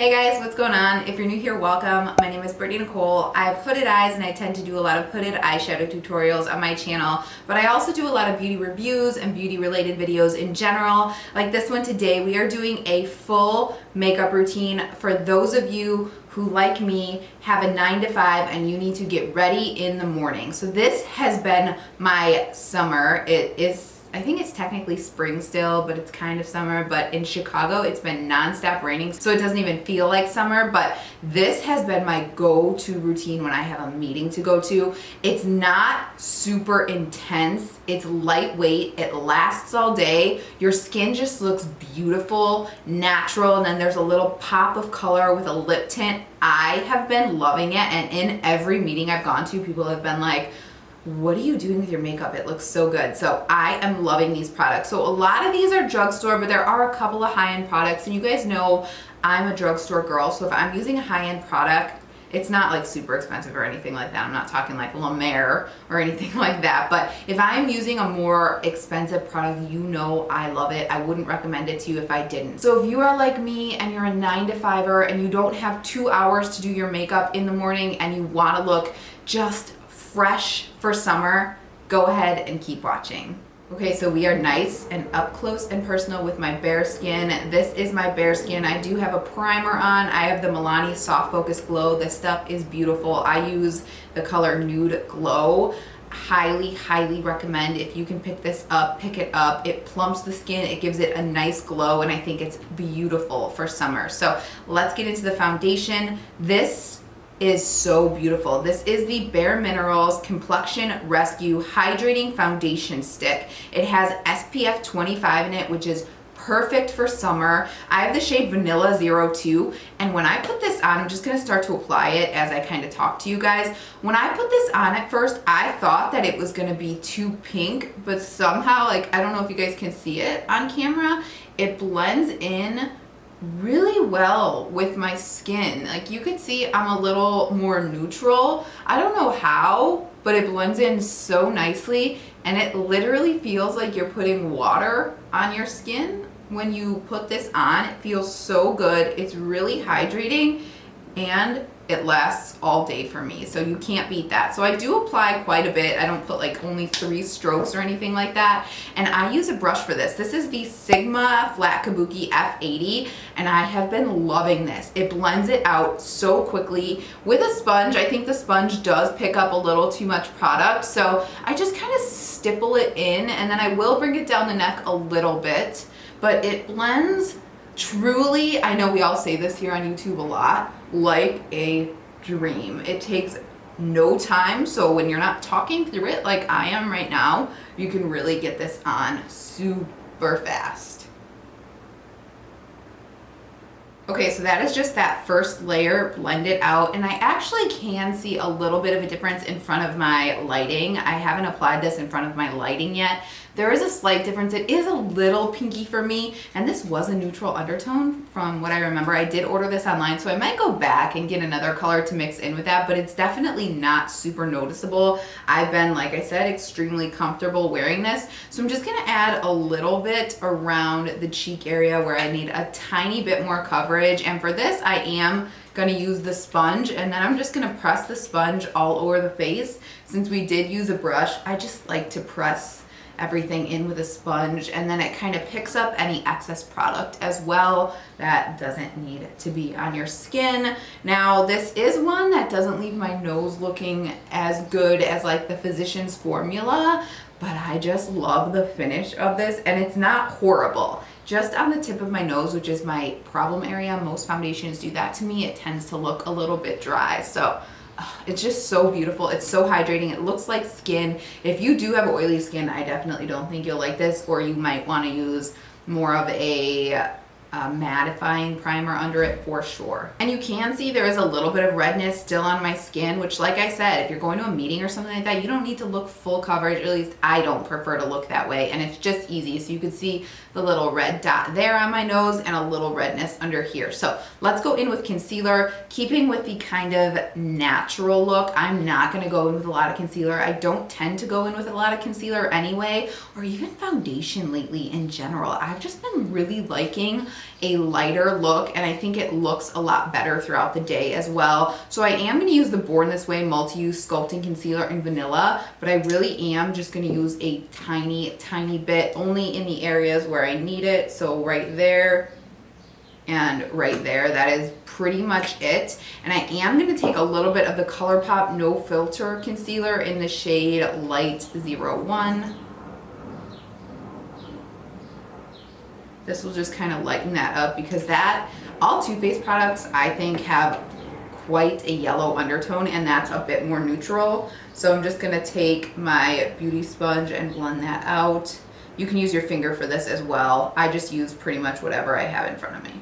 Hey guys, what's going on? If you're new here, welcome. My name is BrittanyNichole. I have hooded eyes and I tend to do a lot of hooded eyeshadow tutorials on my channel, but I also do a lot of beauty reviews and beauty related videos in general. Like this one today, we are doing a full makeup routine for those of you who, like me, have a 9 to 5 and you need to get ready in the morning. So this has been my summer. I think it's technically spring still, but it's kind of summer. But in Chicago, it's been nonstop raining, so it doesn't even feel like summer. But this has been my go-to routine when I have a meeting to go to. It's not super intense. It's lightweight. It lasts all day. Your skin just looks beautiful, natural, and then there's a little pop of color with a lip tint. I have been loving it, and in every meeting I've gone to, people have been like, what are you doing with your makeup? It looks so good. So I am loving these products. So a lot of these are drugstore, but there are a couple of high-end products, and you guys know I'm a drugstore girl. So if I'm using a high-end product, it's not like super expensive or anything like that. I'm not talking like La Mer or anything like that. But if I'm using a more expensive product, you know I love it. I wouldn't recommend it to you if I didn't. So if you are like me and you're a 9 to 5er and you don't have 2 hours to do your makeup in the morning and you want to look just fresh for summer, go ahead and keep watching. Okay, so we are nice and up close and personal with my bare skin. This is my bare skin. I do have a primer on. I have the Milani Soft Focus Glow. This stuff is beautiful. I use the color Nude Glow. Highly recommend. If you can pick this up, pick it up. It plumps the skin, it gives it a nice glow, and I think it's beautiful for summer. So let's get into the foundation. This is so beautiful. This is the Bare Minerals Complexion Rescue Hydrating Foundation Stick. It has SPF 25 in it, which is perfect for summer. I have the shade Vanilla 02, and when I put this on, I'm just gonna start to apply it as I kind of talk to you guys. When I put this on at first, I thought that it was gonna be too pink, but somehow, like, I don't know if you guys can see it on camera, it blends in really well with my skin. Like you could see I'm a little more neutral. I don't know how, but it blends in so nicely, and it literally feels like you're putting water on your skin when you put this on. It feels so good. It's really hydrating and it lasts all day for me, so you can't beat that. So I do apply quite a bit. I don't put like only 3 strokes or anything like that, and I use a brush for this. This is the Sigma Flat Kabuki F80, and I have been loving this. It blends it out so quickly. With a sponge, I think the sponge does pick up a little too much product, so I just kind of stipple it in, and then I will bring it down the neck a little bit, but it blends truly, I know we all say this here on YouTube a lot, like a dream. It takes no time, so when you're not talking through it like I am right now, you can really get this on super fast. Okay, so that is just that first layer blended out, and I actually can see a little bit of a difference in front of my lighting. I haven't applied this in front of my lighting yet. There is a slight difference. It is a little pinky for me, and this was a neutral undertone from what I remember. I did order this online, so I might go back and get another color to mix in with that, but it's definitely not super noticeable. I've been, like I said, extremely comfortable wearing this, so I'm just gonna add a little bit around the cheek area where I need a tiny bit more coverage, and for this I am gonna use the sponge, and then I'm just gonna press the sponge all over the face. Since we did use a brush, I just like to press everything in with a sponge, and then it kind of picks up any excess product as well that doesn't need to be on your skin. Now this is one that doesn't leave my nose looking as good as like the Physicians Formula, but I just love the finish of this, and it's not horrible. Just on the tip of my nose, which is my problem area, most foundations do that to me, it tends to look a little bit dry. So it's just so beautiful. It's so hydrating. It looks like skin. If you do have oily skin, I definitely don't think you'll like this, or you might want to use more of a mattifying primer under it for sure. And you can see there is a little bit of redness still on my skin, which, like I said, if you're going to a meeting or something like that, you don't need to look full coverage, or at least I don't prefer to look that way, and it's just easy. So you can see the little red dot there on my nose and a little redness under here. So let's go in with concealer, keeping with the kind of natural look. I'm not going to go in with a lot of concealer. I don't tend to go in with a lot of concealer anyway, or even foundation lately in general. I've just been really liking a lighter look, and I think it looks a lot better throughout the day as well. So I am going to use the Born This Way Multi-Use Sculpting Concealer in Vanilla, but I really am just going to use a tiny bit only in the areas where I need it. So right there and right there, that is pretty much it. And I am going to take a little bit of the Colourpop No Filter Concealer in the shade Light 01. This will just kind of lighten that up, because all Too Faced products I think have quite a yellow undertone, and that's a bit more neutral. So I'm just going to take my beauty sponge and blend that out. You can use your finger for this as well. I just use pretty much whatever I have in front of me.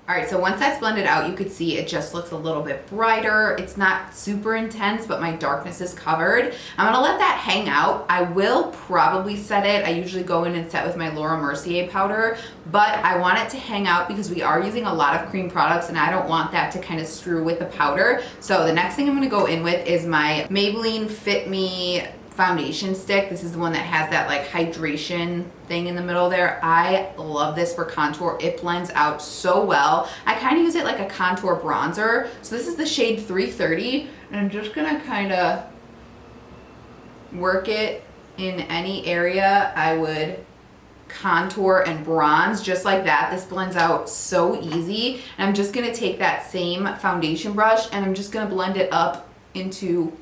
All right, so once that's blended out, you could see it just looks a little bit brighter. It's not super intense, but my darkness is covered. I'm gonna let that hang out. I will probably set it. I usually go in and set with my Laura Mercier powder, but I want it to hang out because we are using a lot of cream products and I don't want that to kind of strew with the powder. So the next thing I'm gonna go in with is my Maybelline Fit Me foundation stick. This is the one that has that like hydration thing in the middle there. I love this for contour. It blends out so well. I kind of use it like a contour bronzer. So this is the shade 330, and I'm just gonna kind of work it in any area I would contour and bronze, just like that. This blends out so easy. And I'm just gonna take that same foundation brush and I'm just gonna blend it up into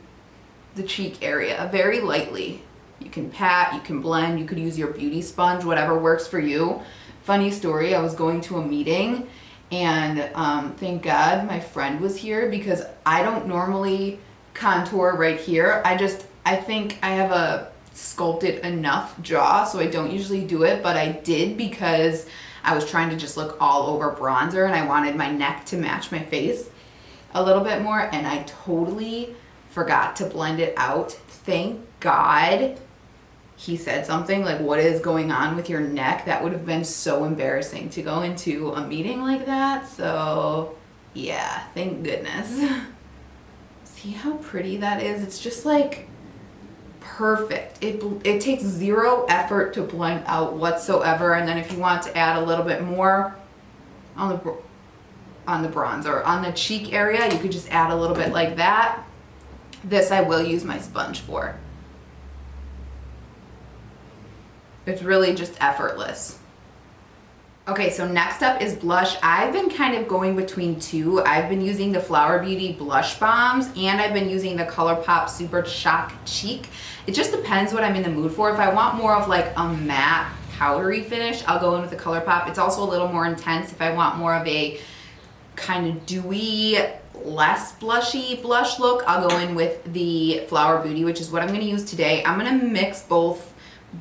the cheek area very lightly. You can pat, you can blend, you could use your beauty sponge, whatever works for you. Funny story, I was going to a meeting and thank God my friend was here, because I don't normally contour right here. I think I have a sculpted enough jaw, so I don't usually do it, but I did because I was trying to just look all over bronzer and I wanted my neck to match my face a little bit more, and I totally forgot to blend it out. Thank God he said something like, what is going on with your neck? That would have been so embarrassing to go into a meeting like that. So yeah, thank goodness. See how pretty that is? It's just like perfect. It takes zero effort to blend out whatsoever. And then if you want to add a little bit more on the bronzer, on the cheek area, you could just add a little bit like that. This I will use my sponge for. It's really just effortless. Okay, so next up is blush. I've been kind of going between two. I've been using the Flower Beauty blush bombs, and I've been using the Colourpop Super Shock Cheek. It just depends what I'm in the mood for. If I want more of like a matte powdery finish, I'll go in with the Colourpop. It's also a little more intense if I want more of a kind of dewy, less blushy blush look. I'll go in with the Flower Beauty, which is what I'm going to use today. I'm going to mix both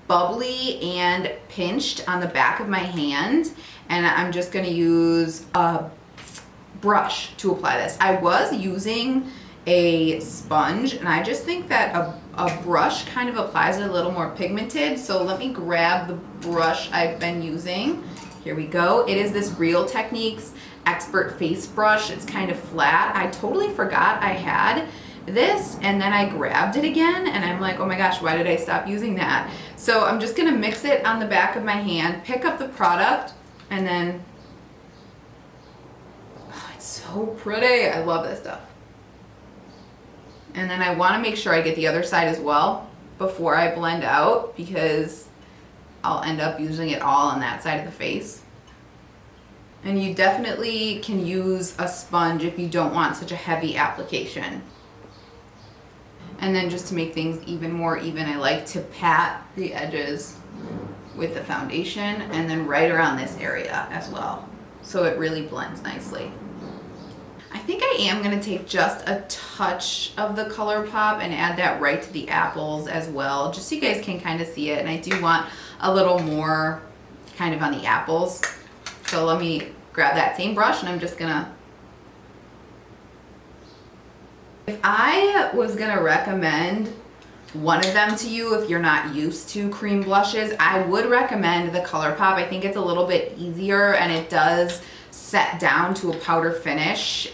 Bubbly and Pinched on the back of my hand, and I'm just going to use a brush to apply this. I was using a sponge, and I just think that a brush kind of applies it a little more pigmented. So let me grab the brush I've been using. Here we go. It is this Real Techniques Expert Face Brush. It's kind of flat. I totally forgot I had this, and then I grabbed it again and I'm like, oh my gosh, why did I stop using that? So I'm just gonna mix it on the back of my hand, pick up the product, and then, oh, it's so pretty. I love this stuff. And then I wanna make sure I get the other side as well before I blend out, because I'll end up using it all on that side of the face. And you definitely can use a sponge if you don't want such a heavy application. And then just to make things even more even, I like to pat the edges with the foundation and then right around this area as well, so it really blends nicely. I think I am going to take just a touch of the Colourpop and add that right to the apples as well, just so you guys can kind of see it. And I do want a little more kind of on the apples. So let me grab that same brush and I'm just gonna, if I was gonna recommend one of them to you if you're not used to cream blushes, I would recommend the Colourpop. I think it's a little bit easier and it does set down to a powder finish.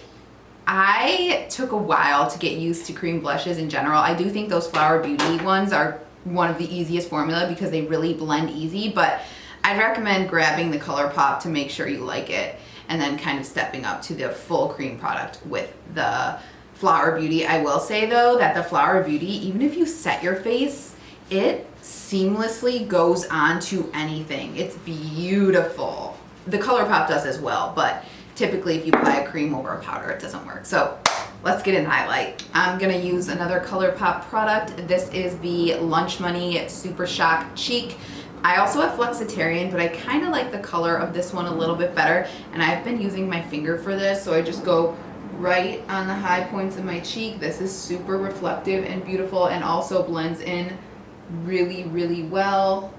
I took a while to get used to cream blushes in general. I do think those Flower Beauty ones are one of the easiest formula because they really blend easy, but I'd recommend grabbing the Colourpop to make sure you like it, and then kind of stepping up to the full cream product with the Flower Beauty. I will say though that the Flower Beauty, even if you set your face, it seamlessly goes onto anything. It's beautiful. The Colourpop does as well, but typically if you apply a cream over a powder, it doesn't work. So let's get in highlight. I'm gonna use another Colourpop product. This is the Lunch Money Super Shock Cheek. I also have Flexitarian, but I kind of like the color of this one a little bit better, and I've been using my finger for this, so I just go right on the high points of my cheek. This is super reflective and beautiful, and also blends in really, really well.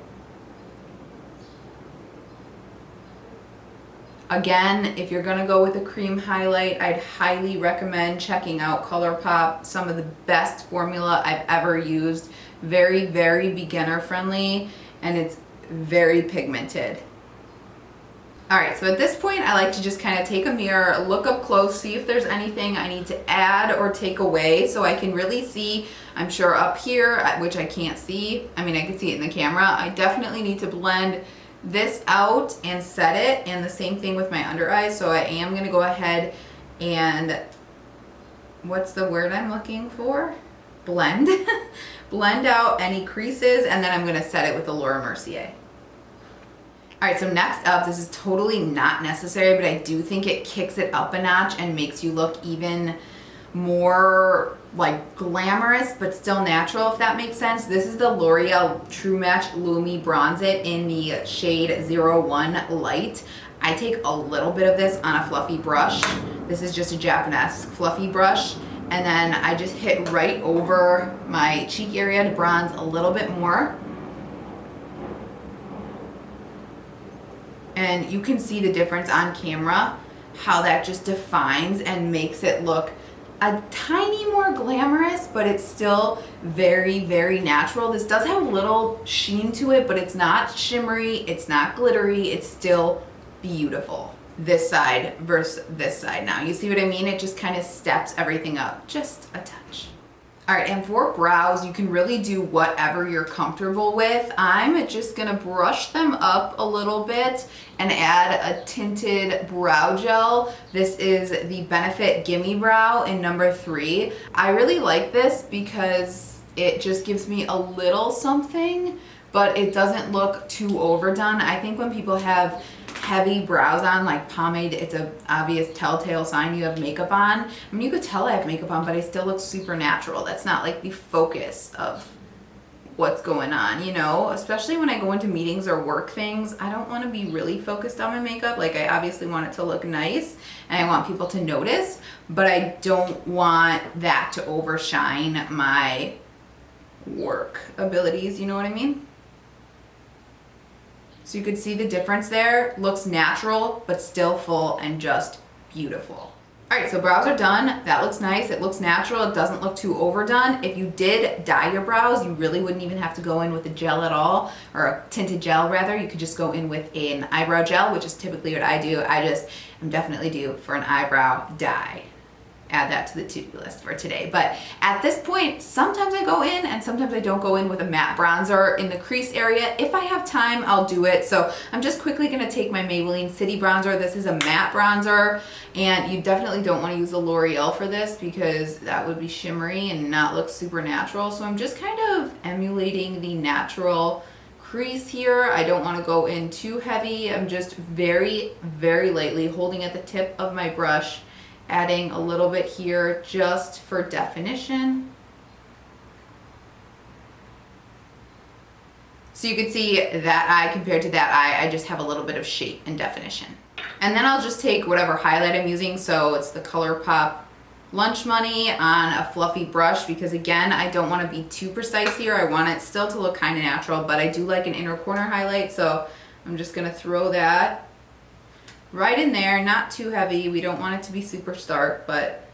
Again, if you're gonna go with a cream highlight, I'd highly recommend checking out Colourpop. Some of the best formula I've ever used. Very, very beginner friendly, and it's very pigmented. All right, so at this point, I like to just kind of take a mirror, look up close, see if there's anything I need to add or take away so I can really see. I'm sure up here, which I can't see, I mean, I can see it in the camera, I definitely need to blend this out and set it, and the same thing with my under eyes. So I am gonna go ahead and, what's the word I'm looking for? Blend. Blend out any creases, and then I'm gonna set it with the Laura Mercier. All right, so next up, this is totally not necessary, but I do think it kicks it up a notch and makes you look even more like glamorous, but still natural, if that makes sense. This is the L'Oreal True Match Lumi Bronze It in the shade 01 Light. I take a little bit of this on a fluffy brush. This is just a Japanese fluffy brush. And then I just hit right over my cheek area to bronze a little bit more. And you can see the difference on camera, how that just defines and makes it look a tiny more glamorous, but it's still very, very natural. This does have a little sheen to it, but it's not shimmery, it's not glittery, it's still beautiful. This side versus this side now. You see what I mean? It just kind of steps everything up just a touch. All right, and for brows, you can really do whatever you're comfortable with. I'm just gonna brush them up a little bit and add a tinted brow gel. This is the Benefit Gimme Brow in number 3. I really like this because it just gives me a little something, but it doesn't look too overdone. I think when people have heavy brows on, like pomade, it's an obvious telltale sign you have makeup on. I mean, you could tell I have makeup on, but I still look super natural. That's not like the focus of what's going on, you know? Especially when I go into meetings or work things, I don't want to be really focused on my makeup. Like, I obviously want it to look nice and I want people to notice, but I don't want that to overshine my work abilities, you know what I mean? So you could see the difference there. Looks natural, but still full and just beautiful. All right, so brows are done. That looks nice. It looks natural. It doesn't look too overdone. If you did dye your brows, you really wouldn't even have to go in with a gel at all, or a tinted gel rather. You could just go in with an eyebrow gel, which is typically what I do. I just am definitely due for an eyebrow dye. Add that to the to-do list for today. But at this point, sometimes I go in and sometimes I don't go in with a matte bronzer in the crease area. If I have time, I'll do it. So I'm just quickly gonna take my Maybelline City Bronzer. This is a matte bronzer, and you definitely don't wanna use the L'Oreal for this because that would be shimmery and not look super natural. So I'm just kind of emulating the natural crease here. I don't wanna go in too heavy. I'm just very, very lightly holding at the tip of my brush, adding a little bit here just for definition. So you can see that eye compared to that eye, I just have a little bit of shape and definition. And then I'll just take whatever highlight I'm using. So it's the Colourpop Lunch Money on a fluffy brush, because again, I don't want to be too precise here. I want it still to look kind of natural, but I do like an inner corner highlight. So I'm just gonna throw that right in there, not too heavy. We don't want it to be super stark, but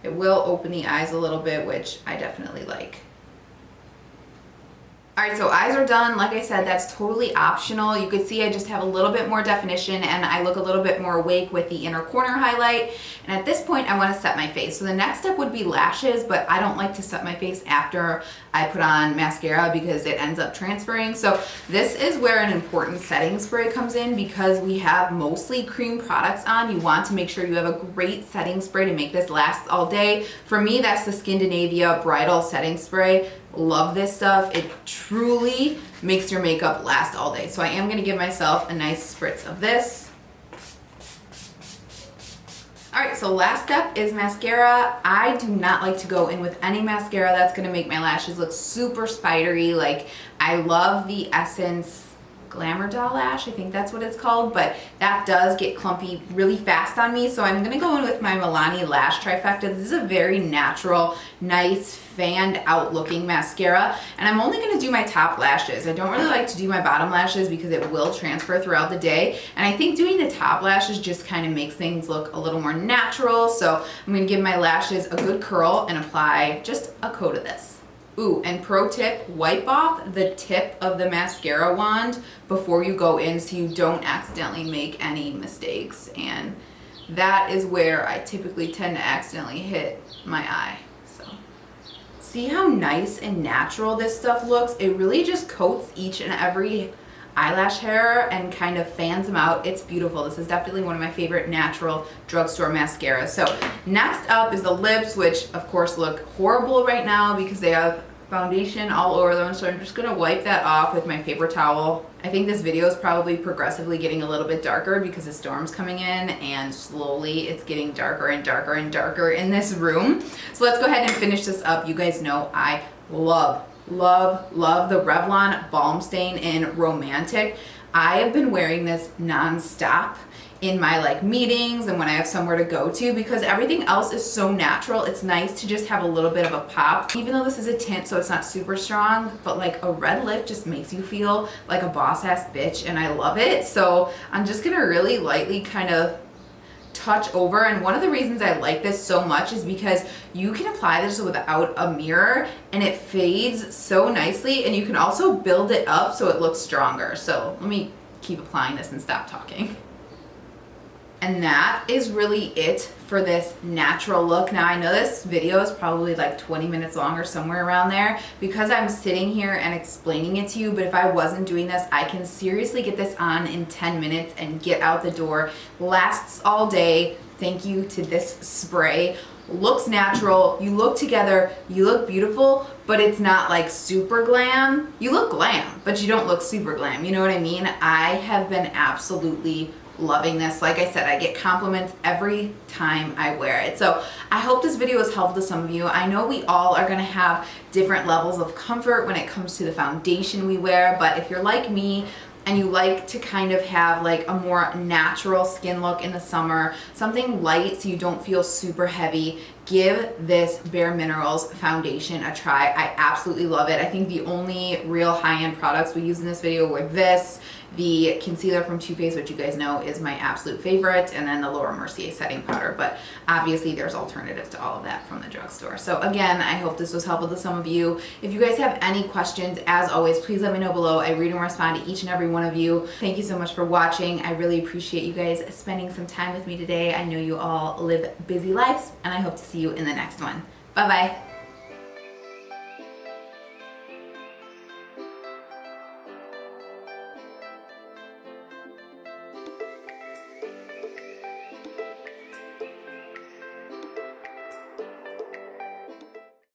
it will open the eyes a little bit, which I definitely like. All right, so eyes are done. Like I said, that's totally optional. You could see I just have a little bit more definition and I look a little bit more awake with the inner corner highlight. And at this point, I want to set my face. So the next step would be lashes, but I don't like to set my face after I put on mascara because it ends up transferring. So this is where an important setting spray comes in because we have mostly cream products on. You want to make sure you have a great setting spray to make this last all day. For me, that's the Skindinavia Bridal Setting Spray. Love this stuff. It truly makes your makeup last all day. So I am going to give myself a nice spritz of this. All right, so last step is mascara. I do not like to go in with any mascara that's going to make my lashes look super spidery. Like, I love the Essence Glamour Doll Lash, I think that's what it's called, but that does get clumpy really fast on me, so I'm gonna go in with my Milani Lash Trifecta. This is a very natural, nice, fanned out looking mascara, and I'm only gonna do my top lashes. I don't really like to do my bottom lashes because it will transfer throughout the day, and I think doing the top lashes just kind of makes things look a little more natural, so I'm gonna give my lashes a good curl and apply just a coat of this. Ooh, and pro tip, wipe off the tip of the mascara wand before you go in so you don't accidentally make any mistakes. And that is where I typically tend to accidentally hit my eye. So, see how nice and natural this stuff looks? It really just coats each and every eyelash hair and kind of fans them out. It's beautiful. This is definitely one of my favorite natural drugstore mascaras. So next up is the lips, which of course look horrible right now because they have foundation all over them. So I'm just gonna wipe that off with my paper towel. I think this video is probably progressively getting a little bit darker because the storm's coming in and slowly it's getting darker and darker and darker in this room. So let's go ahead and finish this up. You guys know I love the Revlon Balm Stain in Romantic. I have been wearing this non-stop in my like meetings and when I have somewhere to go to because everything else is so natural. It's nice to just have a little bit of a pop, even though this is a tint so it's not super strong, but like a red lip just makes you feel like a boss ass bitch and I love it. So I'm just gonna really lightly kind of touch over, and one of the reasons I like this so much is because you can apply this without a mirror and it fades so nicely, and you can also build it up so it looks stronger. So let me keep applying this and stop talking. And that is really it for this natural look. Now I know this video is probably like 20 minutes long or somewhere around there because I'm sitting here and explaining it to you, but if I wasn't doing this, I can seriously get this on in 10 minutes and get out the door. Lasts all day. Thank you to this spray. Looks natural, you look together, you look beautiful, but it's not like super glam. You look glam, but you don't look super glam. You know what I mean? I have been absolutely loving this. Like I said, I get compliments every time I wear it. So I hope this video was helpful to some of you. I know we all are gonna have different levels of comfort when it comes to the foundation we wear, but if you're like me, and you like to kind of have like a more natural skin look in the summer, something light so you don't feel super heavy, give this Bare Minerals foundation a try. I absolutely love it. I think the only real high-end products we use in this video were this, the concealer from Too Faced, which you guys know is my absolute favorite, and then the Laura Mercier setting powder, but obviously there's alternatives to all of that from the drugstore. So again, I hope this was helpful to some of you. If you guys have any questions, as always, please let me know below. I read and respond to each and every one of you. Thank you so much for watching. I really appreciate you guys spending some time with me today. I know you all live busy lives, and I hope to see you in the next one. Bye-bye.